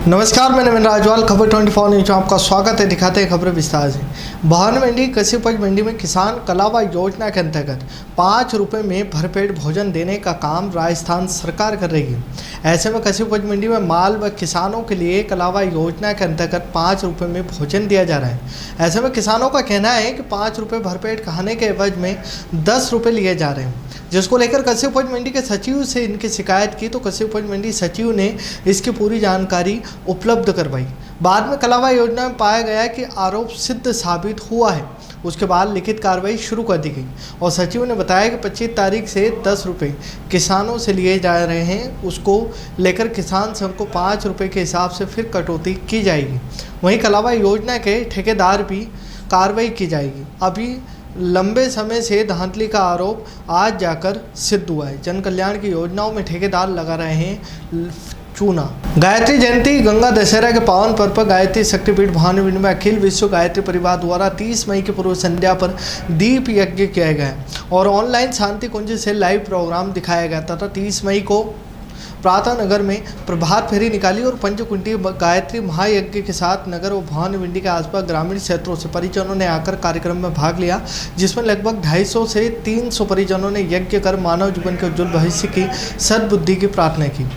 नमस्कार, मैं नवीन राजवाल खबर 24 न्यूज में आपका स्वागत है। दिखाते हैं खबरें विस्तार से। भान मंडी कृषि उपज मंडी में किसान कलावा योजना के अंतर्गत 5 रुपये में भरपेट भोजन देने का काम राजस्थान सरकार कर रही है। ऐसे में कृषि उपज मंडी में माल व किसानों के लिए कलावा योजना के अंतर्गत 5 रुपये में भोजन दिया जा रहा है। ऐसे में किसानों का कहना है कि 5 रुपये भरपेट खाने के एवज में 10 रुपये लिए जा रहे हैं, जिसको लेकर कृषि उपज मंडी के सचिव से इनकी शिकायत की तो कृषि उपज मंडी सचिव ने इसकी पूरी जानकारी उपलब्ध करवाई। बाद में कलावा योजना में पाया गया कि आरोप सिद्ध साबित हुआ है। उसके बाद लिखित कार्रवाई शुरू कर दी गई और सचिव ने बताया कि 25 तारीख से 10 रुपये किसानों से लिए जा रहे हैं। उसको लेकर किसान संघ को 5 रुपये के हिसाब से फिर कटौती की जाएगी। वहीं कलावा योजना के ठेकेदार भी कार्रवाई की जाएगी। अभी लंबे समय से धांधली का आरोप आज जाकर सिद्ध हुआ है। जन कल्याण की योजनाओं में ठेकेदार लगा रहे हैं चूना। गायत्री जयंती गंगा दशहरा के पावन पर्व पर गायत्री शक्तिपीठ भानु मंडी में अखिल विश्व गायत्री परिवार द्वारा 30 मई की पूर्व संध्या पर दीप यज्ञ किया गया और ऑनलाइन शांति कुंज से लाइव प्रोग्राम दिखाया गया तथा 30 मई को प्रातः नगर में प्रभात फेरी निकाली और पंचकुंटी गायत्री महायज्ञ के साथ नगर और भानु मंडी के आसपास ग्रामीण क्षेत्रों से परिजनों ने आकर कार्यक्रम में भाग लिया, जिसमें लगभग 250 से 300 परिजनों ने यज्ञ कर मानव जीवन के उज्जवल भविष्य की सद्बुद्धि की प्रार्थना की।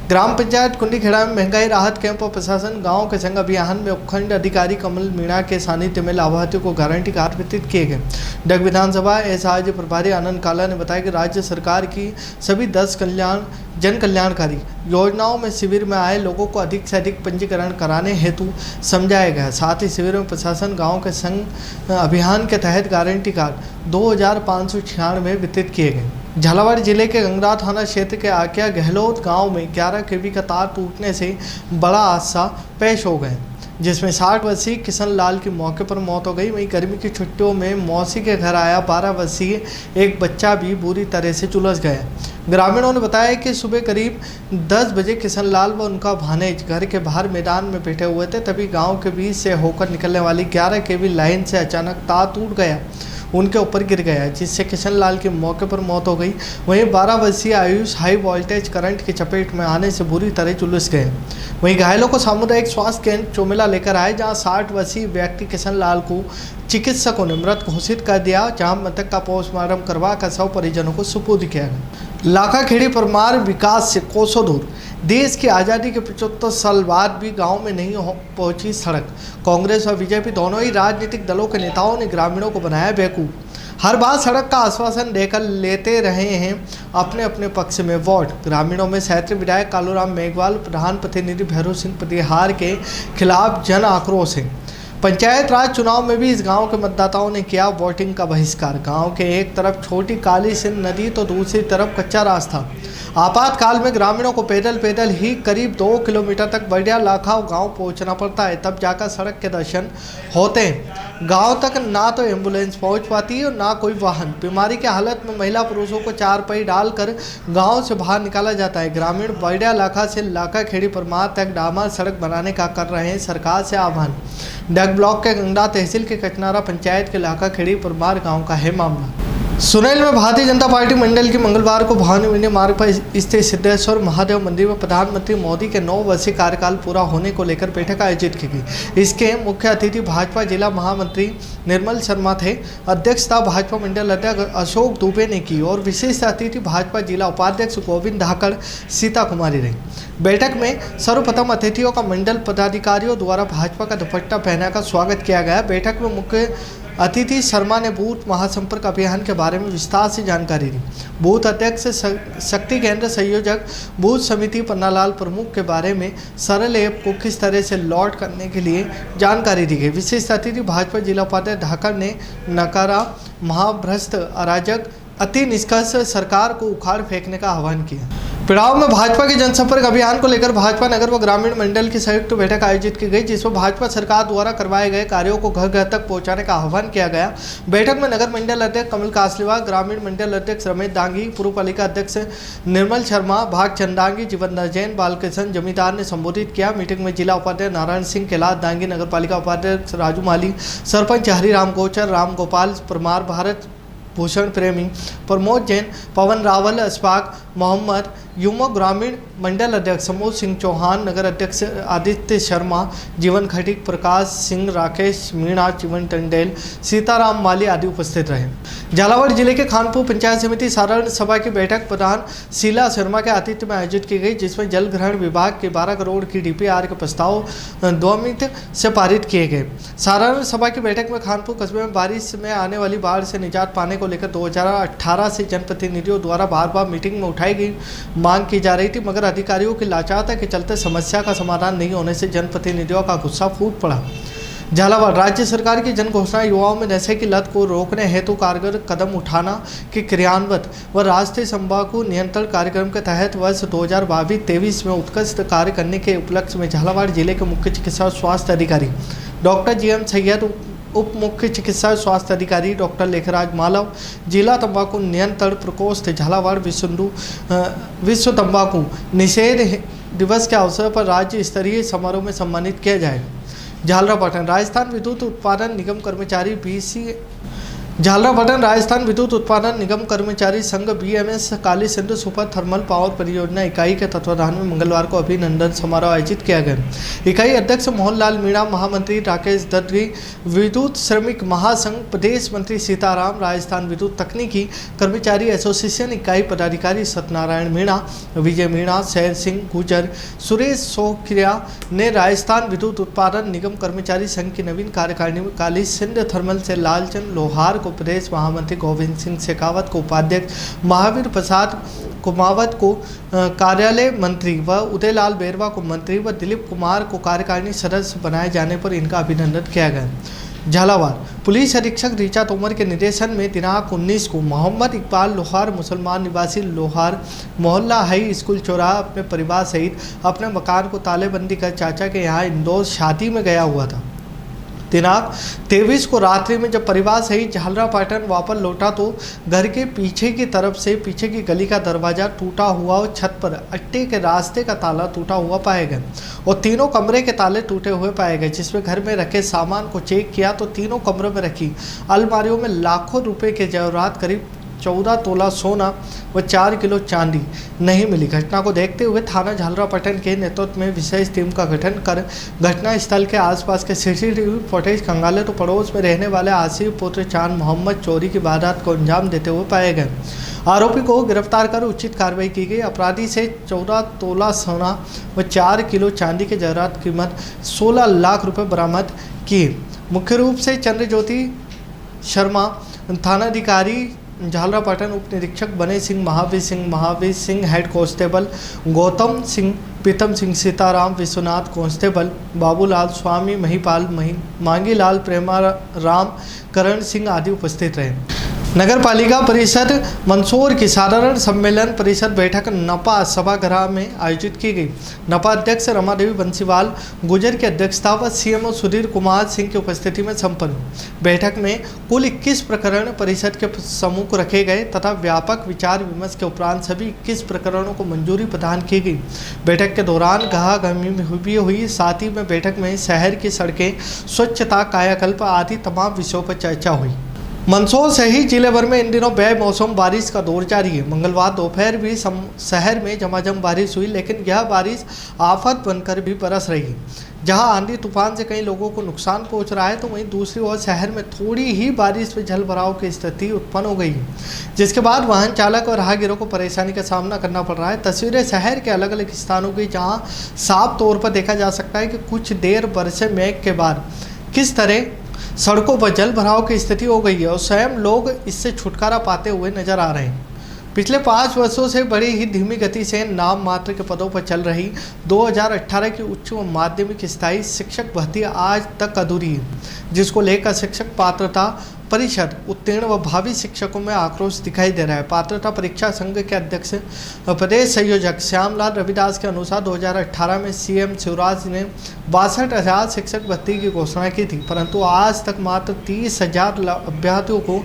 ग्राम पंचायत कुंडीखेड़ा में महंगाई राहत कैंप और प्रशासन गांव के संग अभियान में उपखंड अधिकारी कमल मीणा के सानिध्य में लाभार्थियों को गारंटी कार्ड वितरित किए गए। डग विधानसभा एसआईजी प्रभारी आनंद काला ने बताया कि राज्य सरकार की सभी 10 जन कल्याणकारी योजनाओं में शिविर में आए लोगों को अधिक से अधिक पंजीकरण कराने हेतु समझाया गया। साथ ही शिविर में प्रशासन गाँव के संग अभियान के तहत गारंटी कार्ड 2596 वितरित किए गए। झालावाड़ जिले के गंगरा थाना क्षेत्र के आकिया गहलोत गांव में 11 केवी का तार टूटने से बड़ा हादसा पेश हो गए, जिसमें 60 वर्षीय किशन लाल की मौके पर मौत हो गई। वहीं गर्मी की छुट्टियों में मौसी के घर आया 12 वर्षीय एक बच्चा भी बुरी तरह से झुलस गया। ग्रामीणों ने बताया कि सुबह करीब 10 बजे किशन लाल व उनका भानेज घर के बाहर मैदान में बैठे हुए थे, तभी गाँव के बीच से होकर निकलने वाली 11 केवी लाइन से अचानक तार टूट गया, उनके ऊपर गिर गया, जिससे किशन लाल की मौके पर मौत हो गई। वहीं 12 वर्षीय आयुष हाई वोल्टेज करंट की चपेट में आने से बुरी तरह झुलस गए। वहीं घायलों को सामुदायिक स्वास्थ्य केंद्र चोमेला लेकर आए, जहां 60 वर्षीय व्यक्ति किशन लाल को चिकित्सकों ने मृत घोषित कर दिया, जहां मृतक का पोस्टमार्टम करवा कर शव परिजनों को सुपुर्द किया गया। लाखाखेड़ी परमार विकास से कोसों दूर देश की आज़ादी के 75 साल बाद भी गांव में नहीं पहुंची सड़क। कांग्रेस और बीजेपी दोनों ही राजनीतिक दलों के नेताओं ने ग्रामीणों को बनाया बेवकूफ़। हर बार सड़क का आश्वासन देकर लेते रहे हैं अपने अपने पक्ष में वोट। ग्रामीणों में क्षेत्रीय विधायक कालूराम मेघवाल, प्रधान प्रतिनिधि भैरव सिंह प्रतिहार के खिलाफ जन आक्रोश है। पंचायत राज चुनाव में भी इस गांव के मतदाताओं ने किया वोटिंग का बहिष्कार। गांव के एक तरफ छोटी काली सिंध नदी तो दूसरी तरफ कच्चा रास्ता। आपातकाल में ग्रामीणों को पैदल ही करीब 2 किलोमीटर तक बढ़िया लाखाव गांव पहुंचना पड़ता है, तब जाकर सड़क के दर्शन होते हैं। गांव तक ना तो एम्बुलेंस पहुंच पाती है और ना कोई वाहन। बीमारी की हालत में महिला पुरुषों को 4 पहिए डालकर गांव से बाहर निकाला जाता है। ग्रामीण बढ़िया लाखा से लाखाखेड़ी परमार तक डामर सड़क बनाने का कर रहे हैं सरकार से आह्वान। डग ब्लॉक के गंगरा तहसील के कचनारा पंचायत के लाखाखेड़ी परमार गाँव का है मामला। सुनेल में भारतीय जनता पार्टी मंडल की मंगलवार को भानु मंडी मार्ग पर स्थित सिद्धेश्वर महादेव मंदिर में प्रधानमंत्री मोदी के 9 वर्षीय कार्यकाल पूरा होने को लेकर बैठक आयोजित की गई। इसके मुख्य अतिथि भाजपा जिला महामंत्री निर्मल शर्मा थे। अध्यक्षता भाजपा मंडल अध्यक्ष अशोक दुबे ने की और विशेष अतिथि भाजपा जिला उपाध्यक्ष गोविंद धाकड़ सीता कुमारी रही। बैठक में सर्वप्रथम अतिथियों का मंडल पदाधिकारियों द्वारा भाजपा का दुपट्टा पहनाकर स्वागत किया गया। बैठक में मुख्य अतिथि शर्मा ने बूथ महासंपर्क अभियान के बारे में विस्तार से जानकारी दी। बूथ अध्यक्ष शक्ति केंद्र संयोजक बूथ समिति पन्नालाल प्रमुख के बारे में सरल ऐप को किस तरह से लॉन्च करने के लिए जानकारी दी गई। विशेष अतिथि भाजपा जिला उपाध्यक्ष धाकड़ ने नकारा महाभ्रष्ट अराजक अति निष्कर्ष सरकार को उखाड़ फेंकने का आह्वान किया। पिड़ाव में भाजपा के जनसंपर्क अभियान को लेकर भाजपा नगर व ग्रामीण मंडल की संयुक्त बैठक आयोजित की गई, जिसमें भाजपा सरकार द्वारा करवाए गए कार्यों को घर घर तक पहुंचाने का आह्वान किया गया। बैठक में नगर मंडल अध्यक्ष कमल कासलीवाल, ग्रामीण मंडल अध्यक्ष रमेश दांगी, पूर्व पालिका अध्यक्ष निर्मल शर्मा, भाग चंदांगी, जीवनदार जैन, बालकृष्ण जमींदार ने संबोधित किया। मीटिंग में जिला उपाध्यक्ष नारायण सिंह, कैलाश दांगी, नगर पालिका उपाध्यक्ष राजू माली, सरपंच हरिराम गोचर, राम गोपाल परमार, भारत भूषण प्रेमी, प्रमोद जैन, पवन रावल, अस्पाक, मोहम्मद, युवा ग्रामीण मंडल अध्यक्ष समूह सिंह चौहान, नगर अध्यक्ष आदित्य शर्मा, जीवन खटीक, प्रकाश सिंह, राकेश मीणा, जीवन टंडेल, सीताराम माली आदि उपस्थित रहे। झालावाड़ जिले के खानपुर पंचायत समिति साधारण सभा की बैठक प्रधान शीला शर्मा के आतिथ्य में आयोजित की गई, जिसमें जल ग्रहण विभाग के 12 करोड़ की डीपीआर के प्रस्ताव ध्वनिमत से पारित किए गए। साधारण सभा की बैठक में खानपुर कस्बे में बारिश में आने वाली बाढ़ से निजात पाने को लेकर 2018 से जनप्रतिनिधियों द्वारा बार मिटिंग में उठाई गई मांग की जा रही थी, मगर अधिकारियों की लाचारता के चलते समस्या का समाधान नहीं होने से जनप्रतिनिधियों का गुस्सा फूट पड़ा। झालावाड़ राज्य सरकार की जन घोषणा युवाओं में नशे की लत को रोकने हेतु कारगर कदम उठाना के क्रियान्वित व राष्ट्रीय तंबाकू नियंत्रण कार्यक्रम के तहत वर्ष 2022-23 में उत्कृष्ट कार्य करने के उपलक्ष्य में झालावाड़ जिले के मुख्य चिकित्सा और स्वास्थ्य अधिकारी डॉक्टर जी.एम. सैयद, उप मुख्य चिकित्सा स्वास्थ्य अधिकारी डॉक्टर लेखराज मालव, जिला तंबाकू नियंत्रण प्रकोष्ठ झालावाड़ विश्व तंबाकू निषेध दिवस के अवसर पर राज्य स्तरीय समारोह में सम्मानित किया जाएगा। झालरापाटन राजस्थान विद्युत उत्पादन निगम कर्मचारी झालरापाटन राजस्थान विद्युत उत्पादन निगम कर्मचारी संघ बीएमएस काली सिंधु सुपर थर्मल पावर परियोजना इकाई के तत्वाधान में मंगलवार को अभिनंदन समारोह आयोजित किया गया। इकाई अध्यक्ष मोहनलाल मीणा, महामंत्री राकेश दद्री, विद्युत श्रमिक महासंघ प्रदेश मंत्री सीताराम, राजस्थान विद्युत तकनीकी कर्मचारी एसोसिएशन इकाई पदाधिकारी सत्यनारायण मीणा, विजय मीणा, शैर सिंह गुजर, सुरेश सोखरिया ने राजस्थान विद्युत उत्पादन निगम कर्मचारी संघ की नवीन कार्यकारिणी में काली सिंध थर्मल से लालचंद लोहार को प्रदेश महामंत्री, गोविंद सिंह शेखावत को उपाध्यक्ष, महावीर प्रसाद कुमावत को कार्यालय मंत्री व उदयलाल बेरवा को मंत्री व दिलीप कुमार को कार्यकारिणी सदस्य बनाए जाने पर इनका अभिनंदन किया गया। झालावाड़ पुलिस अधीक्षक ऋचा तोमर के निर्देशन में दिनांक 19 को मोहम्मद इकबाल लोहार, मुसलमान निवासी लोहार, मोहल्ला हाई स्कूल चौराहा, अपने परिवार सहित अपने मकान को तालेबंदी कर चाचा के यहाँ इंदौर शादी में गया हुआ था। दिनांक 23 को रात्रि में जब परिवार सहित झालरापाटन वापस लौटा तो घर के पीछे की तरफ से पीछे की गली का दरवाजा टूटा हुआ और छत पर अट्टे के रास्ते का ताला टूटा हुआ पाया गया और तीनों कमरे के ताले टूटे हुए पाए गए। जिसमें घर में रखे सामान को चेक किया तो तीनों कमरों में रखी अलमारियों में लाखों रुपए के जेवरात, करीब 14 तोला सोना व 4 किलो चांदी नहीं मिली। घटना को देखते हुए थाना झालरापाटन के नेतृत्व में विशेष टीम का गठन कर घटना स्थल के आसपास के सीसीटीवी फुटेज खंगाले तो पड़ोस में रहने वाले आसिफ पुत्र चांद मोहम्मद चोरी की वारदात को अंजाम देते हुए पाए गए। आरोपी को गिरफ्तार कर उचित कार्रवाई की गई। अपराधी से 14 तोला सोना व 4 किलो चांदी के जेवरात कीमत 16 लाख रुपये बरामद किए। मुख्य रूप से चंद्रज्योति शर्मा, थानाधिकारी झालरापाटन उप निरीक्षक बने Singh, Mahavir Singh head constable, Gautam Singh, Pritam Singh, Sitaram, Vishwanath constable, Babulal, स्वामी महिपाल, मांगीलाल, प्रेमाराम, करण सिंह आदि उपस्थित रहे। नगर पालिका परिषद मंदसौर की साधारण सम्मेलन परिषद बैठक नपा सभागृह में आयोजित की गई। नपा अध्यक्ष रमादेवी बंसीवाल गुजर की अध्यक्षता व सीएमओ सुधीर कुमार सिंह की उपस्थिति में संपन्न बैठक में कुल 21 प्रकरण परिषद के सम्मुख रखे गए तथा व्यापक विचार विमर्श के उपरांत सभी 21 प्रकरणों को मंजूरी प्रदान की गई। बैठक के दौरान गहमी भी हुई। साथ ही में बैठक में शहर की सड़कें, स्वच्छता, कायाकल्प आदि तमाम विषयों पर चर्चा हुई। मंदसौर सहित जिले भर में इन दिनों बेमौसम बारिश का दौर जारी है। मंगलवार दोपहर भी शहर में झमाझम बारिश हुई, लेकिन यह बारिश आफत बनकर भी बरस रही है। जहां आंधी तूफान से कई लोगों को नुकसान पहुंच रहा है, तो वहीं दूसरी ओर शहर में थोड़ी ही बारिश में जल भराव की स्थिति उत्पन्न हो गई है, जिसके बाद वाहन चालक और राहगीरों को परेशानी का सामना करना पड़ रहा है। तस्वीरें शहर के अलग अलग स्थानों की, जहाँ साफ तौर पर देखा जा सकता है कि कुछ देर बरसे मेघ के बाद किस तरह सड़कों पर जल भराव की स्थिति हो गई है और स्वयं लोग इससे छुटकारा पाते हुए नजर आ रहे हैं। पिछले 5 वर्षों से बड़ी ही धीमी गति से नाम मात्र के पदों पर चल रही 2018 की उच्च व माध्यमिक स्थायी शिक्षक भर्ती आज तक अधूरी है, जिसको लेकर शिक्षक पात्रता परिषद उत्तीर्ण व भावी शिक्षकों में आक्रोश दिखाई दे रहा है। पात्रता परीक्षा संघ के अध्यक्ष प्रदेश संयोजक श्यामलाल रविदास के अनुसार 2018 में सीएम शिवराज ने 62,000 शिक्षक भर्ती की घोषणा की थी, परंतु आज तक मात्र 30,000 अभ्यर्थियों को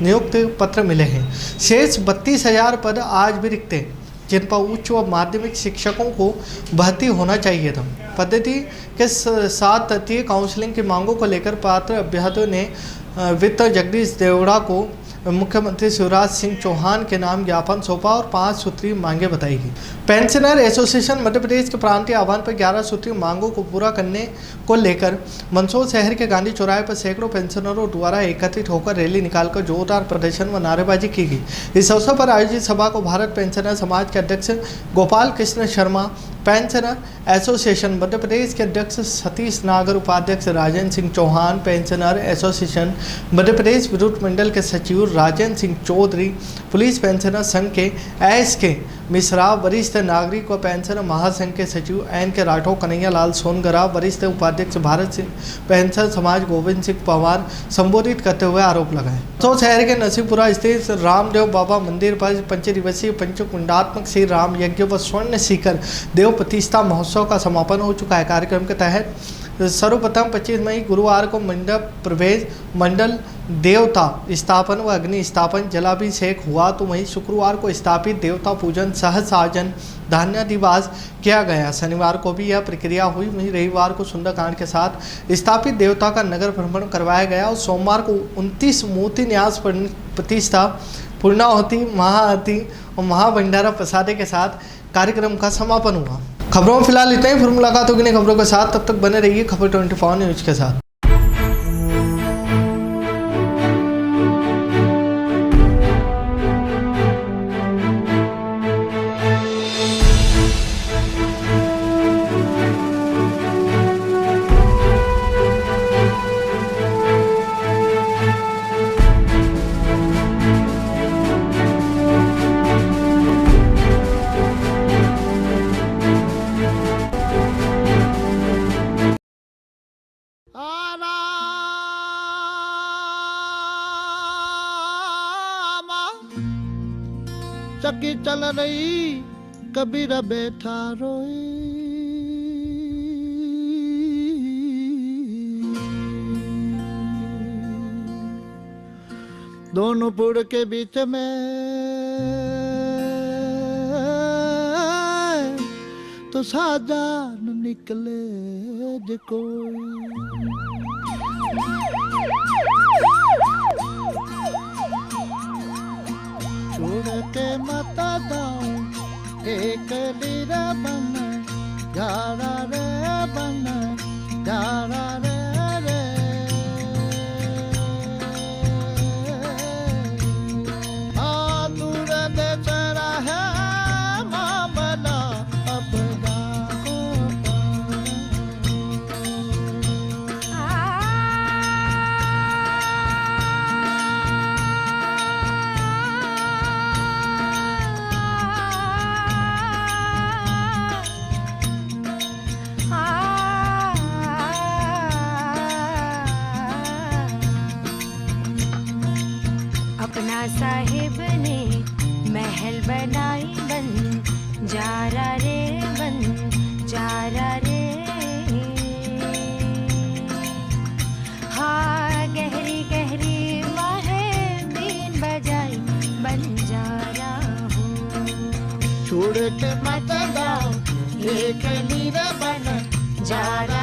नियुक्ति पत्र मिले हैं। शेष 32,000 पद आज भी रिक्त हैं, जिन पर उच्च व माध्यमिक शिक्षकों को भर्ती होना चाहिए था। पद्धति के साथ तथ्य काउंसलिंग की मांगों को लेकर पात्र अभ्यर्थियों ने वित्त जगदीश देवड़ा को मुख्यमंत्री शिवराज सिंह चौहान के नाम ज्ञापन सौंपा और 5 सूत्रीय मांगे बताई गई। पेंशनर एसोसिएशन मध्य प्रदेश के प्रांतीय आह्वान पर 11 सूत्रीय मांगों को पूरा करने को लेकर मंदसौर शहर के गांधी चौराहे पर सैकड़ों पेंशनरों द्वारा एकत्रित होकर रैली निकालकर जोरदार प्रदर्शन व नारेबाजी की गई। इस अवसर पर आयोजित सभा को भारत पेंशनर समाज के अध्यक्ष गोपाल कृष्ण शर्मा, पेंशनर एसोसिएशन मध्य प्रदेश के अध्यक्ष सतीश नागर, उपाध्यक्ष राजेंद्र सिंह चौहान, पेंशनर एसोसिएशन मध्य प्रदेश विद्युत मंडल के सचिव राजेंद्र सिंह चौधरी, पुलिस पेंशनर संघ के एस.के. मिश्रा, वरिष्ठ नागरिक व पेंशनर महासंघ के सचिव एन.के. राठौर, कन्हैया लाल सोनगरा, वरिष्ठ उपाध्यक्ष भारत सिंह पेंशनर समाज गोविंद सिंह पवार संबोधित करते हुए आरोप लगाए। तो शहर के नसीपुरा स्थित रामदेव बाबा मंदिर पर 5 दिवसीय पंचकुंडात्मक श्री राम यज्ञ व स्वर्ण शिखर देव प्रतिष्ठा महोत्सव का समापन हो चुका है। कार्यक्रम के तहत सर्वप्रथम 25 मई गुरुवार को मंडप प्रवेश, मंडल देवता स्थापन व अग्नि स्थापन जलाभिषेक हुआ, तो वहीं शुक्रवार को स्थापित देवता पूजन सहसाजन धान्यादिवास किया गया। शनिवार को भी यह प्रक्रिया हुई। वहीं रविवार को सुंदरकांड के साथ स्थापित देवता का नगर भ्रमण करवाया गया और सोमवार को 29 मूर्ति न्यास प्रतिष्ठा, पूर्णाहुति, महाआरती और महाभंडारा प्रसादे के साथ कार्यक्रम का समापन हुआ। खबरों में फिलहाल इतना ही। फिर मुलाकात होगी नई खबरों के साथ, तब तक बने रहिए खबर 24 न्यूज के साथ। चक्की चल रही कबीर बैठा रोए, दोनों पुड़ के बीच में तो साजान निकले जे कोई। छोड़ के मत दाओ एक लीरा बन जारा रे बन जारा रे रे। आ दूर देश रहे मामला अब जाओ अपना साहिब ने महल बनाई बन जारा रे बन जारा रे। हाँ गहरी गहरी माहे बीन बजाई बन जारा हो। छोड़ के मत दाओ एक लीरा बन जारा